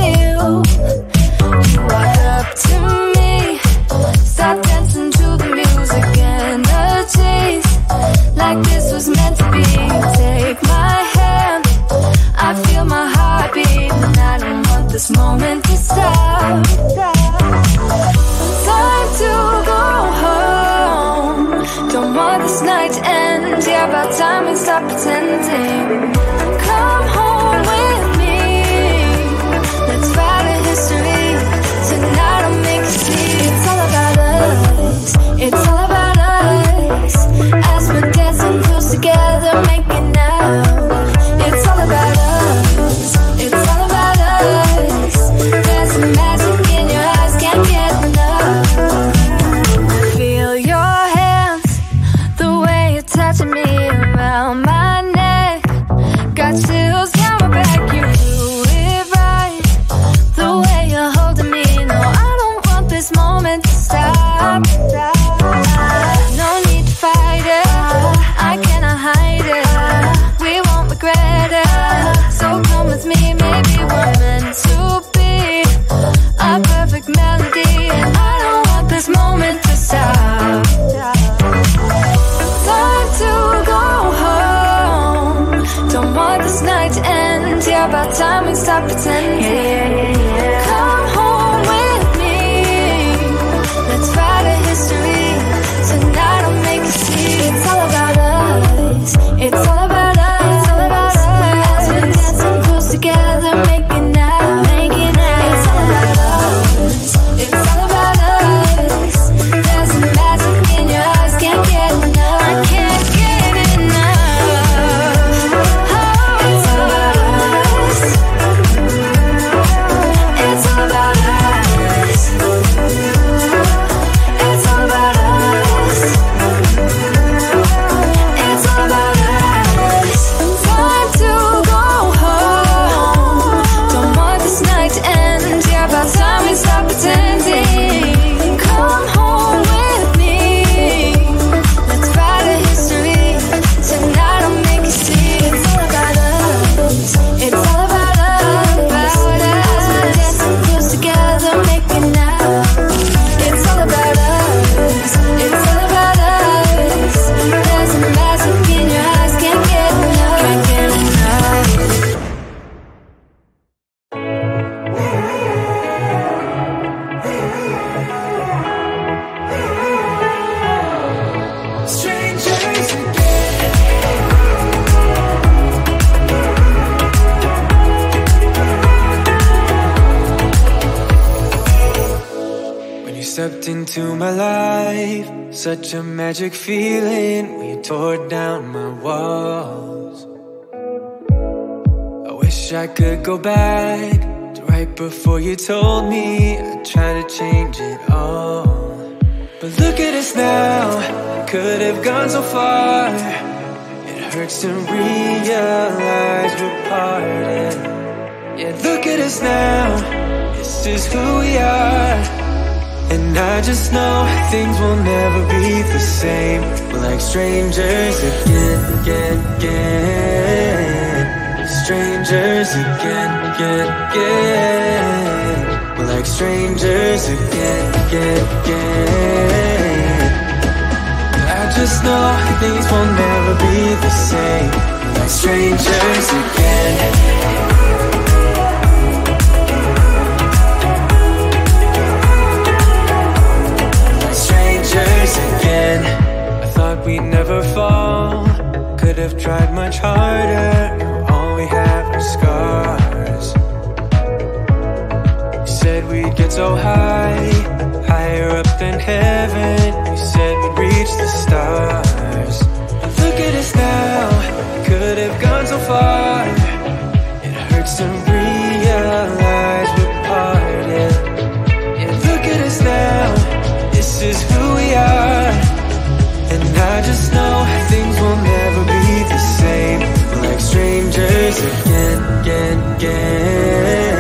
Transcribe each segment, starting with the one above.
you. You walk up to me, start dancing to the music and the chase, like this was meant to be. Take my hand, I feel my heart beat, and I don't want this moment to stop. Time to go home, don't want this night to end. Yeah, about time we stop pretending. Come home with me, let's write a history. Tonight I'll make you see. It's all about us, it's all about us. As we're dancing close together, making out. It's all about us, it's all about us. There's some magic in your eyes, can't get enough. Feel your hands, the way you're touching me around my neck. Got chills down my back, you do it right. The way you're holding me, no, I don't want this moment to stop. No need to fight it, I cannot hide it. We won't regret it, so come with me. Maybe we're meant to be a perfect melody, and I don't want this moment to stop. Time to go home, don't want this night to end. Yeah, about time we stop pretending. Come home with me, let's write a history. Tonight I'll make you see. It's all about us, it's all about us. It's all about us. As we're dancing close together, making out, making out. It's all about us, it's all about us. There's some magic in your eyes, can't get enough. I can't get enough. Oh, it's all about us, it's all about us. It's all about us, it's all about us. Time to go home, don't want this night to end. Yeah, about time we stop pretending. Come home with me, let's write a history. Tonight I'll make you see. It's all about us, it's all about us. As we're dancing close together, making out. It's all about us, it's all about us. There's a magic in your eyes, can't get enough, can't get enough. Strangers when you stepped into my life, such a magic feeling when you tore down my walls. I wish I could go back to right before you told me I'd try to change it all. But look at us now, could have gone so far. It hurts to realize we're parted. Yeah, look at us now, this is who we are. And I just know things will never be the same. We're like strangers again, again, again. Strangers again, again, again. We're like strangers again, again, again. I just know things will never be the same. We're like strangers again. Again, I thought we'd never fall. Could have tried much harder. Now all we have are scars. You said we'd get so high, higher up than heaven. You said we'd reach the stars. But look at us now, could have gone so far. It hurts to realize we're parted. Yeah, look at us now, this is who we are. And I just know things will never be the same. We're like strangers again, again, again.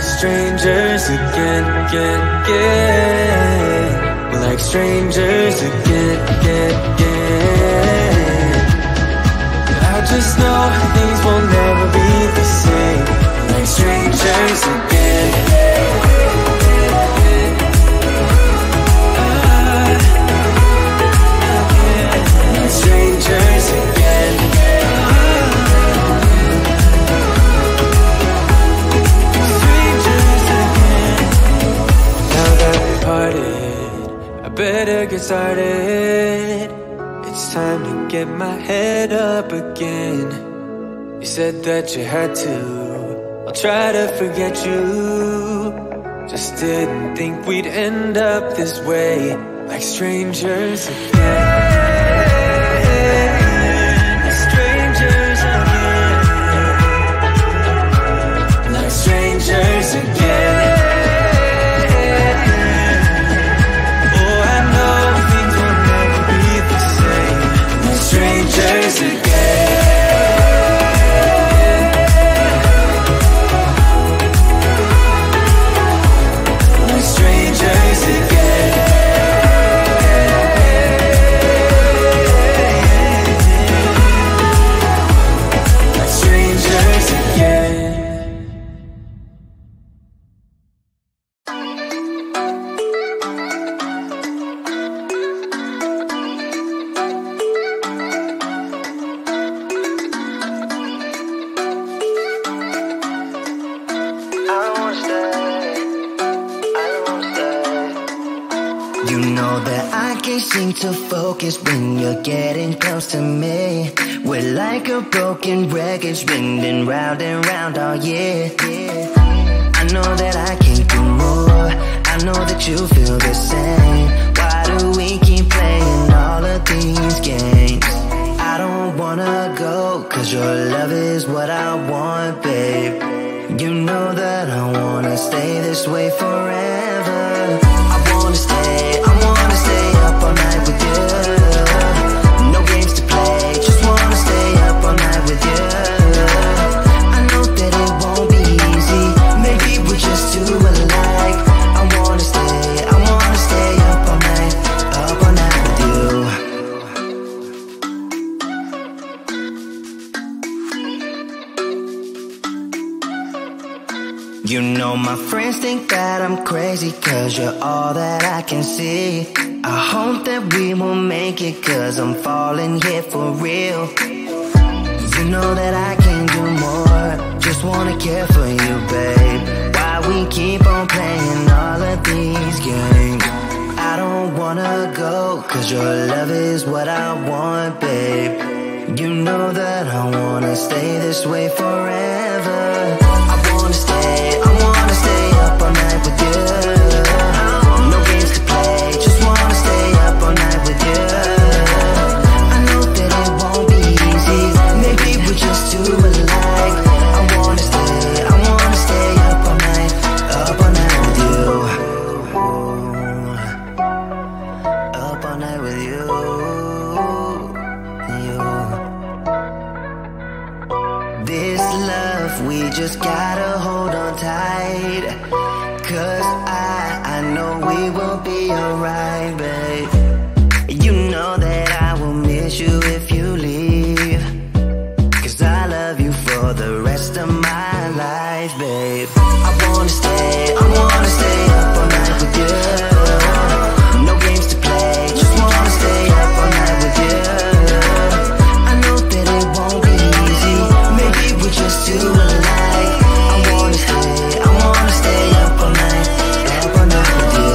Strangers again, again, again. We're like strangers again, again, again. I just know things will never be the same. We're like strangers strangers again. Strangers again. Strangers again. Now that we parted, I better get started. It's time to get my head up again. You said that you had to, I'll try to forget you. Just didn't think we'd end up this way, like strangers again. Strangers again. Like strangers again. Oh, I know things will never be the same. Like strangers again. To focus when you're getting close to me. We're like a broken record spinning round and round all year. I know that I can do more. I know that you feel the same. Why do we keep playing all of these games? I don't wanna go, cause your love is what I want, babe. You know that I wanna stay this way forever. I wanna stay up all night with you. No games to play, just wanna stay up all night with you. I know that it won't be easy, maybe we're just too alike. I wanna stay up all night with you. You know my friends think that I'm crazy, cause you're all that I can see. I hope that we will make it, cause I'm falling here for real. You know that I can do more, just wanna care for you, babe. Why we keep on playing all of these games? I don't wanna go, cause your love is what I want, babe. You know that I wanna stay this way forever. I wanna stay up all night with you. No games to play, just wanna stay up all night with you. I know that it won't be easy, maybe we're just too alike. I wanna stay up all night with you. Up all night with you. This love, we just gotta hold on tight, cause I know we will be alright, babe. You know that I will miss you if you leave, cause I love you for the rest of my life, babe. I wanna stay up all night with you. No games to play, just wanna stay up all night with you. I know that it won't be easy, maybe we're just too alike. I wanna stay up all night with you.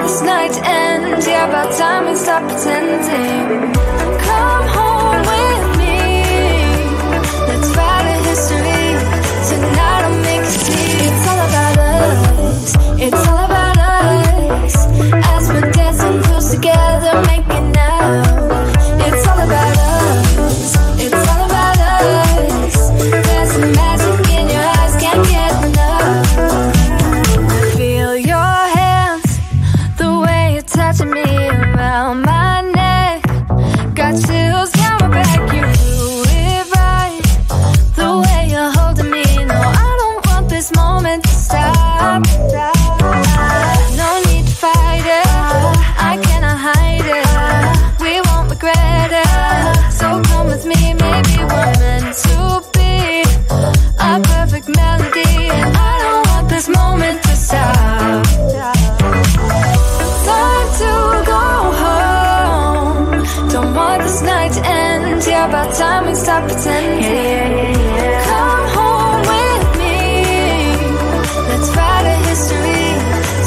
this night end. Yeah, about time we stop pretending. Come home with me. Let's write a history. Tonight I'll make you see. It's all about us. It's all about us. As we're dancing close together, making out. It's all about us. It's all about us. There's some magic in your eyes, can't get enough. Feel your hands, the way you're touching me around my neck. Got chills down my back, you do it right. The way you're holding me, no, I don't want this moment to stop. No need to fight it, I cannot hide it. We won't regret it, so come with me. Maybe we're meant to be a perfect melody, and I don't want this moment to stop. Time to go home. Don't want this night to end. Yeah, about time we stop pretending. Come home with me. Let's write a history.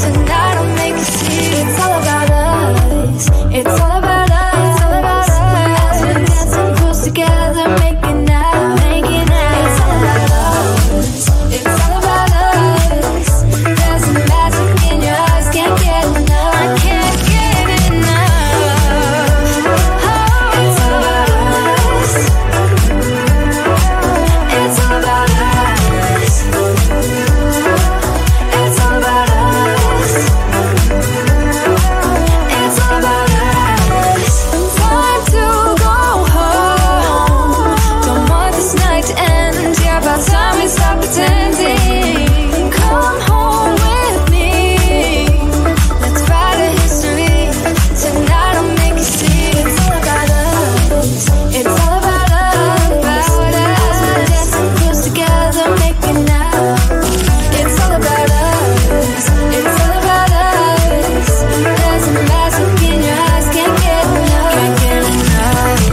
Tonight I'll make you see. It's all about us. It's all about us. It's all about us. As we're dancing close together, making out, making out. It's all about us. It's all about us. There's some magic in your eyes, can't get enough. I can't get enough. Oh, it's all about us. It's all about us. It's all about us. It's all about us. Time to go home. Don't want this night to end. Yeah, about time we stop pretending. Come home with me. Let's write a history. Tonight I'll make you see. It's all about us. It's all about us. As we're dancing close together, making out. It's all about us. It's all about us. There's a magic in your eyes, can't get enough. Can't get enough.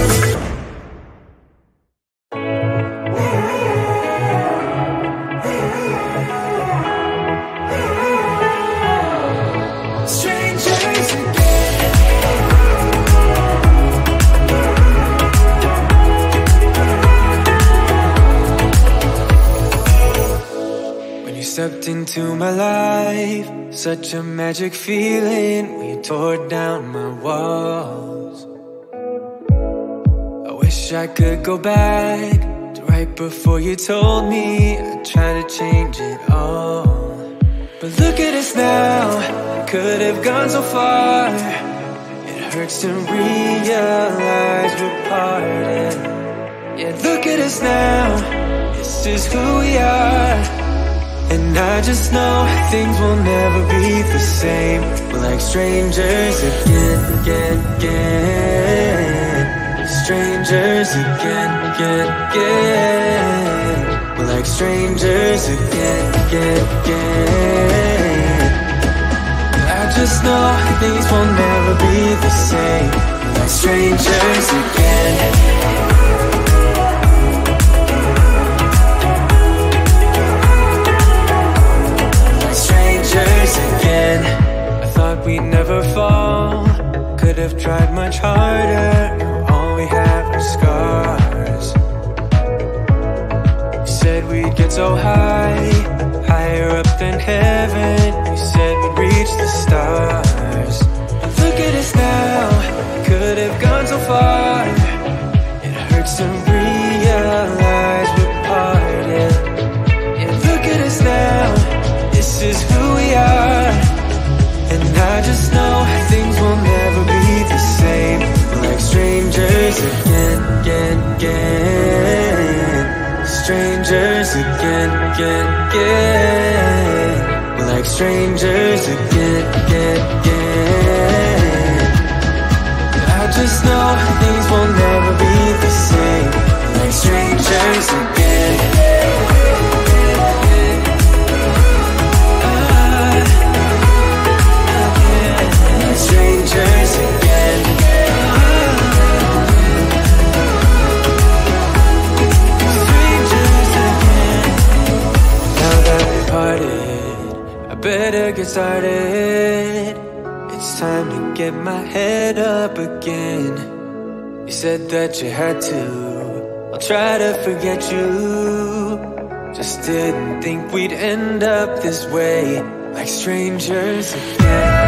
Strangers again. When you stepped into my life, such a magic feeling when you tore down my walls. I wish I could go back to right before you told me I'd try to change it all. But look at us now, could have gone so far. It hurts to realize we're parted. Yeah, look at us now, this is who we are. And I just know things will never be the same. We're like strangers again, again, again. Strangers again, again, again. We're like strangers again, again, again. I just know things will never be the same. We're like strangers again. Again, I thought we'd never fall. Could have tried much harder. Now all we have are scars. You said we'd get so high, higher up than heaven. You said we'd reach the stars. And look at us now, could have gone so far. It hurts to realize we're parted. Yeah, look at us now, this is who we are. And I just know things will never be the same. We're like strangers again, again, again. Strangers again, again, again. We're like strangers again, again, again. I just know things will never be the same. We're like strangers again. Strangers again. Strangers again. Now that we parted, I better get started. It time to get my head up again. You said that you had to. I'll try to forget you. Just didn't think we'd end up this way, like strangers again.